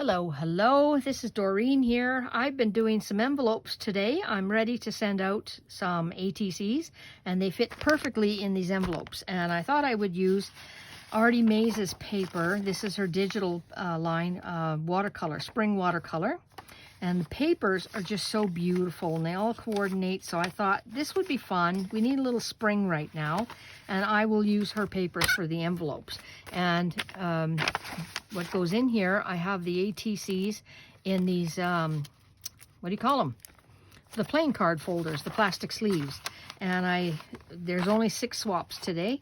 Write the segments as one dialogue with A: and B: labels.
A: Hello, hello. This is Doreen here. I've been doing some envelopes today. I'm ready to send out some ATCs, and they fit perfectly in these envelopes. And I thought I would use Artie Maze's paper. This is her digital line, watercolor, spring watercolor. And the papers are just so beautiful, and they all coordinate. So I thought this would be fun. We need a little spring right now, and I will use her papers for the envelopes. And what goes in here, I have the ATCs in these, what do you call them? The playing card folders, the plastic sleeves. And there's only 6 swaps today.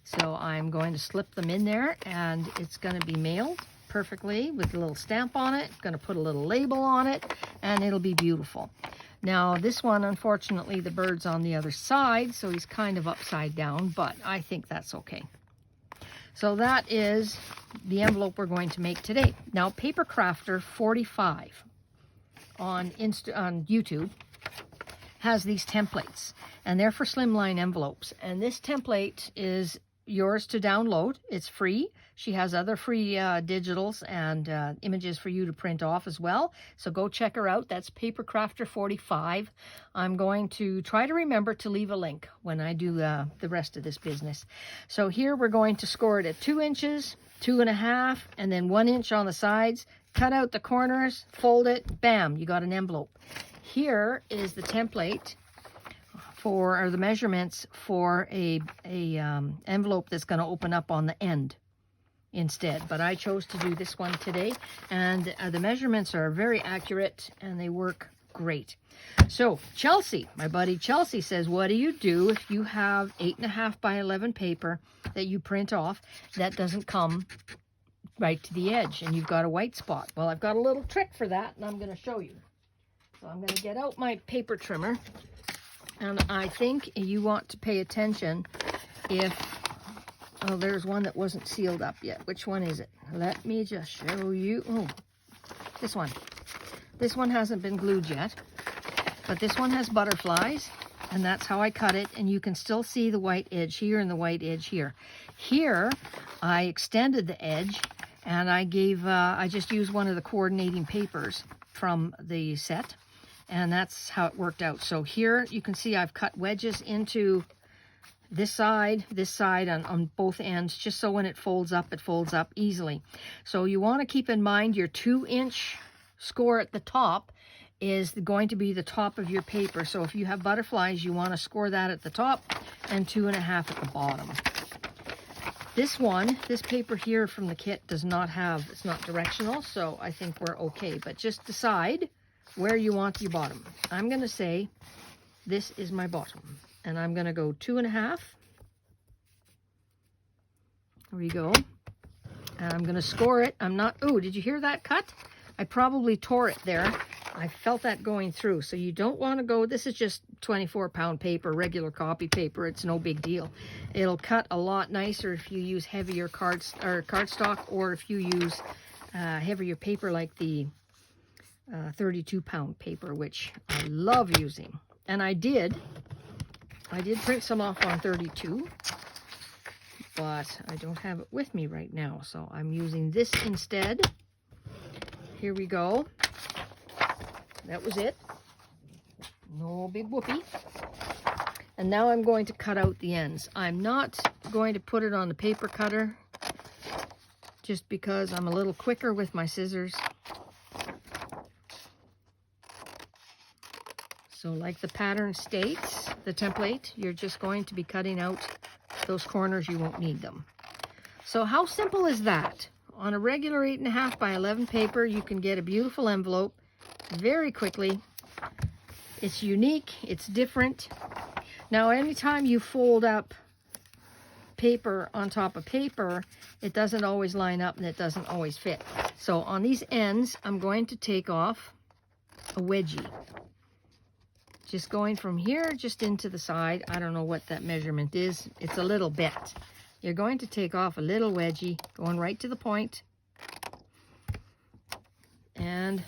A: So I'm going to slip them in there, and it's going to be mailed perfectly with a little stamp on it. Going to put a little label on it, and it'll be beautiful. Now this one, unfortunately, the bird's on the other side, so he's kind of upside down, but I think that's okay. So that is the envelope we're going to make today. Now Paper Crafter 45 on YouTube has these templates, and they're for slimline envelopes. And this template is yours to download. It's free. She has other free digitals and images for you to print off as well. So go check her out. That's Paper Crafter 45. I'm going to try to remember to leave a link when I do the rest of this business. So here we're going to score it at 2 inches, 2.5, and then 1 inch on the sides. Cut out the corners, fold it, bam, you got an envelope. Here is the template or the measurements for a envelope that's going to open up on the end instead, but I chose to do this one today, and the measurements are very accurate and they work great. So Chelsea, my buddy Chelsea, says, what do you do if you have 8.5 by 11 paper that you print off that doesn't come right to the edge and you've got a white spot? Well, I've got a little trick for that, and I'm going to show you. So I'm going to get out my paper trimmer, and I think you want to pay attention if, oh, there's one that wasn't sealed up yet. Which one is it? Let me just show you. Oh, this one. This one hasn't been glued yet, but this one has butterflies, and that's how I cut it. And you can still see the white edge here and the white edge here. Here, I extended the edge, and I just used one of the coordinating papers from the set. And that's how it worked out. So here you can see I've cut wedges into this side on both ends, just so when it folds up easily. So you want to keep in mind your 2-inch score at the top is going to be the top of your paper. So if you have butterflies, you want to score that at the top and 2.5 at the bottom. This paper here from the kit does not have, it's not directional, so I think we're okay. But just decide where you want your bottom. I'm going to say this is my bottom, and I'm going to go 2.5. There we go. And I'm going to score it. I'm not, oh, did you hear that cut? I probably tore it there. I felt that going through. So you don't want to go, this is just 24-pound paper, regular copy paper. It's no big deal. It'll cut a lot nicer if you use heavier cardstock, or if you use heavier paper like the 32-pound paper, which I love using. And I did print some off on 32, but I don't have it with me right now, so I'm using this instead. Here we go. That was it. No big whoopee. And now I'm going to cut out the ends. I'm not going to put it on the paper cutter just because I'm a little quicker with my scissors. So like the pattern states, the template, you're just going to be cutting out those corners. You won't need them. So how simple is that? On a regular 8.5 by 11 paper, you can get a beautiful envelope very quickly. It's unique, it's different. Now, anytime you fold up paper on top of paper, it doesn't always line up and it doesn't always fit. So on these ends, I'm going to take off a wedgie. Just going from here just into the side. I don't know what that measurement is. It's a little bit. You're going to take off a little wedgie, going right to the point. And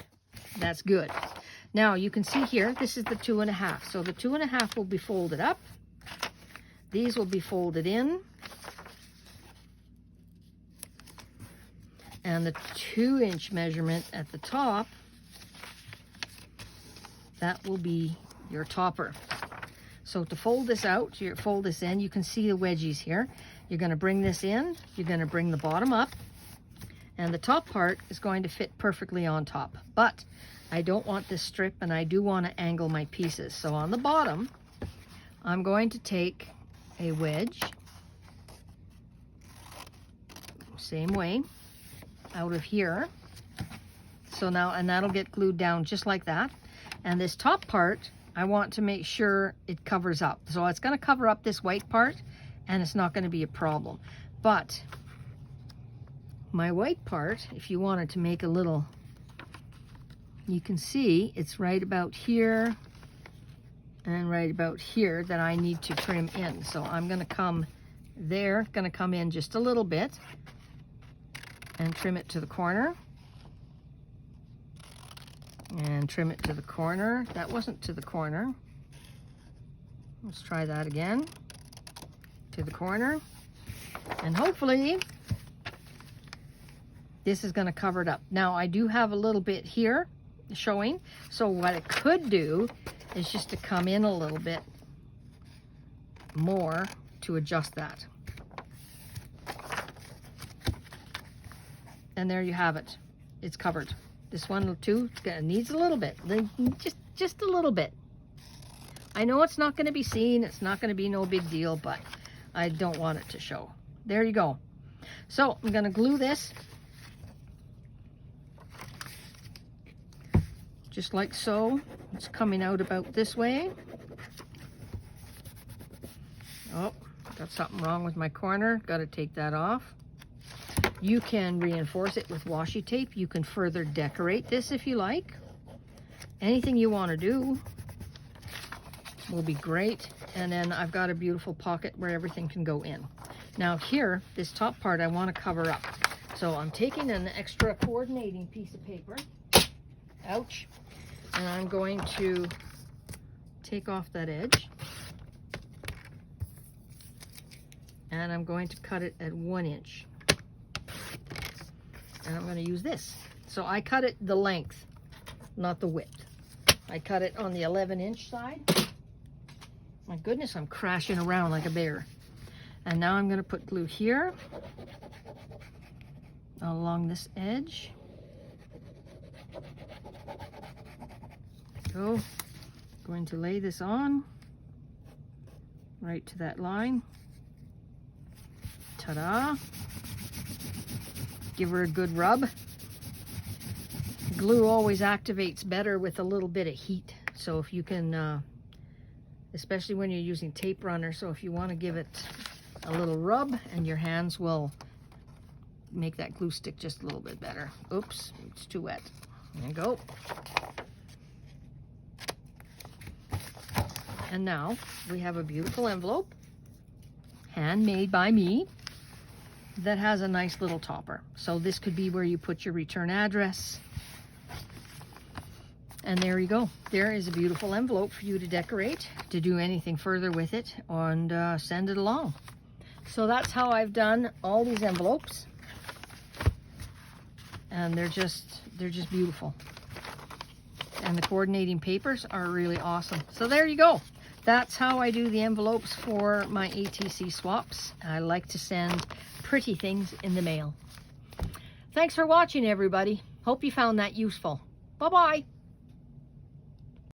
A: that's good. Now you can see here, this is the 2.5. So the 2.5 will be folded up. These will be folded in. And the 2-inch measurement at the top, that will be your topper. So to fold this out, you fold this in, you can see the wedgies here. You're going to bring this in, you're going to bring the bottom up, and the top part is going to fit perfectly on top. But I don't want this strip, and I do want to angle my pieces. So on the bottom, I'm going to take a wedge, same way, out of here. So now, and that'll get glued down just like that. And this top part, I want to make sure it covers up. So it's going to cover up this white part, and it's not going to be a problem. But my white part, if you wanted to make a little, you can see it's right about here and right about here that I need to trim in. So I'm going to come there, going to come in just a little bit and trim it to the corner. And trim it to the corner. That wasn't to the corner. Let's try that again. To the corner. And hopefully this is going to cover it up. Now I do have a little bit here showing. So what I could do is just to come in a little bit more to adjust that. And there you have it. It's covered. This one too needs a little bit, just a little bit. I know it's not going to be seen, it's not going to be no big deal, but I don't want it to show. There you go. So I'm going to glue this just like so. It's coming out about this way. Oh, got something wrong with my corner. Got to take that off. You can reinforce it with washi tape. You can further decorate this if you like. Anything you want to do will be great. And then I've got a beautiful pocket where everything can go in. Now here, this top part I want to cover up. So I'm taking an extra coordinating piece of paper. Ouch. And I'm going to take off that edge. And I'm going to cut it at 1 inch. And I'm going to use this. So I cut it the length, not the width. I cut it on the 11-inch side. My goodness, I'm crashing around like a bear. And now I'm going to put glue here along this edge. So, going to lay this on right to that line. Ta-da! Give her a good rub. Glue always activates better with a little bit of heat. So if you can, especially when you're using tape runner, so if you want to give it a little rub, and your hands will make that glue stick just a little bit better. Oops, it's too wet. There you go. And now we have a beautiful envelope, handmade by me, that has a nice little topper. So this could be where you put your return address. And there you go. There is a beautiful envelope for you to decorate, to do anything further with it, and send it along. So that's how I've done all these envelopes. And they're just beautiful. And the coordinating papers are really awesome. So there you go. That's how I do the envelopes for my ATC swaps. I like to send pretty things in the mail. Thanks for watching, everybody. Hope you found that useful. Bye-bye.